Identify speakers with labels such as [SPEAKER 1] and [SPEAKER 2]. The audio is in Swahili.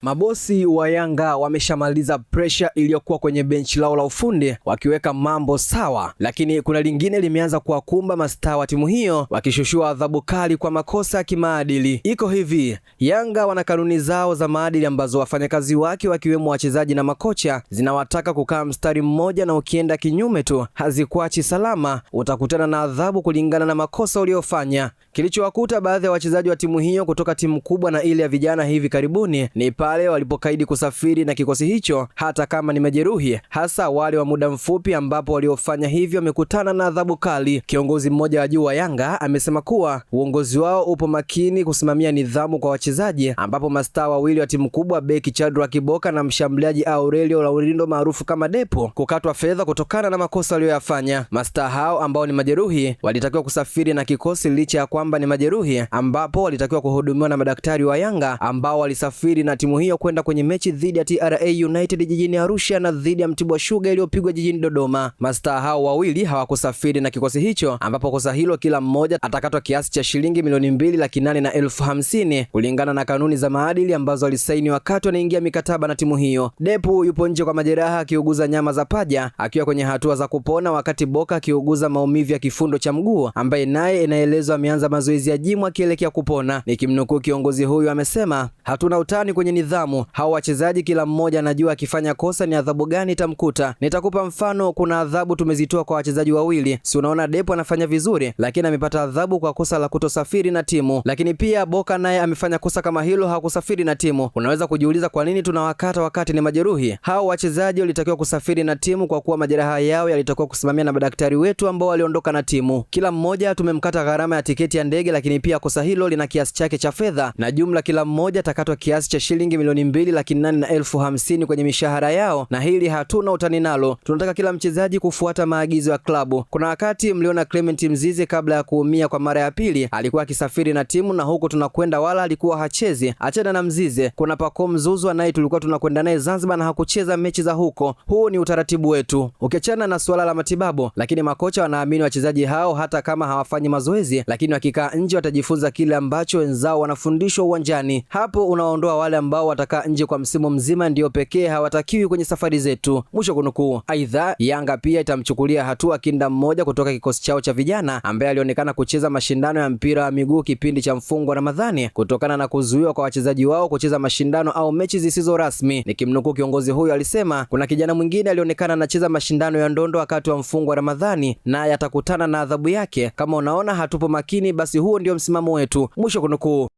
[SPEAKER 1] Mabosi wa Yanga wameshamaliza pressure iliyokuwa kwenye benchi lao la ufundi wakiweka mambo sawa, lakini kuna lingine limeanza kuwakumba mastaa wa timu hiyo wakishushua adhabu kali kwa makosa ya kimaadili. Iko hivi, Yanga wana kanuni zao za maadili ambazo wafanyakazi wake wakiwemo wachezaji na makocha zinawataka kukaa mstari mmoja, na ukienda kinyume tu hazikuachi salama, utakutana na adhabu kulingana na makosa uliofanya. Kilichowakuta baadhi ya wachezaji wa timu hiyo kutoka timu kubwa na ile ya vijana hivi karibuni ni pale walipokaidi kusafiri na kikosi hicho hata kama ni majeruhi, hasa wale wa muda mfupi, ambapo waliofanya hivyo wamekutana na adhabu kali. Kiongozi mmoja wa juu wa Yanga amesema kuwa uongozi wao upo makini kusimamia nidhamu kwa wachezaji, ambapo mastaa wawili wa timu kubwa, beki Chadra Kiboka na mshambuliaji Aurelio Laurindo maarufu kama Depo, kukatwa fedha kutokana na makosa walioyafanya. Mastaa hao ambao ni majeruhi walitakiwa kusafiri na kikosi licha ya kwamba ni majeruhi, ambapo walitakiwa kuhudumiwa na madaktari wa Yanga ambao walisafiri na timu hiyo kwenda kwenye mechi dhidi ya TRA United jijini Arusha na dhidi ya Mtibwa Sugar iliyopigwa jijini Dodoma. Mastaa hao wawili hawakusafiri na kikosi hicho, ambapo kosa hilo kila mmoja atakatwa kiasi cha shilingi milioni 2,850,000 kulingana na kanuni za maadili ambazo walisaini wakati wanaingia mikataba na timu hiyo. Depu yupo nje kwa majeraha akiuguza nyama za paja akiwa kwenye hatua za kupona, wakati Boka akiuguza maumivu ya kifundo cha mguu, ambaye naye inaelezwa ameanza mazoezi ya jimu akielekea kupona. Nikimnukuu kiongozi huyu amesema, hatuna utani kwenye nidhamu. Hao wachezaji kila mmoja anajua akifanya kosa ni adhabu gani itamkuta. Nitakupa mfano, kuna adhabu tumezitoa kwa wachezaji wawili. Si unaona Depo anafanya vizuri, lakini amepata adhabu kwa kosa la kutosafiri na timu. Lakini pia Boka naye amefanya kosa kama hilo, hakusafiri na timu. Unaweza kujiuliza kwa nini tunawakata wakati ni majeruhi? Hao wachezaji walitakiwa kusafiri na timu kwa kuwa majeraha yao yalitakiwa kusimamia na madaktari wetu ambao waliondoka na timu. Kila mmoja tumemkata gharama ya tiketi ya ndege, lakini pia kosa hilo lina kiasi chake cha fedha, na jumla kila mmoja atakatwa kiasi cha shilingi milioni 2,850,000 kwenye mishahara yao, na hili hatuna utani nalo. Tunataka kila mchezaji kufuata maagizo ya klabu. Kuna wakati mliona Clement Mzize kabla ya kuumia kwa mara ya pili alikuwa akisafiri na timu, na huko tunakwenda wala alikuwa hachezi. Achana na Mzize, kuna Pacome Zouzoua naye tulikuwa tunakwenda naye Zanzibar na hakucheza mechi za huko. Huu ni utaratibu wetu. Ukiachana na suala la matibabu, lakini makocha wanaamini wachezaji hao hata kama hawafanyi mazoezi, lakini wakikaa nje watajifunza kile ambacho wenzao wanafundishwa uwanjani. Hapo unaondoa wale ambao watakaa nje kwa msimu mzima ndio pekee hawatakiwi kwenye safari zetu. Mwisho kunukuu. Aidha, Yanga pia itamchukulia hatua kinda mmoja kutoka kikosi chao cha vijana ambaye alionekana kucheza mashindano ya mpira wa miguu kipindi cha mfungo wa Ramadhani kutokana na kuzuiwa kwa wachezaji wao kucheza mashindano au mechi zisizo rasmi. Nikimnukuu kiongozi huyo alisema, kuna kijana mwingine alionekana anacheza mashindano ya ndondo wakati wa mfungo wa Ramadhani na yatakutana na adhabu yake. Kama unaona hatupo makini, basi huo ndio msimamo wetu. Mwisho kunukuu.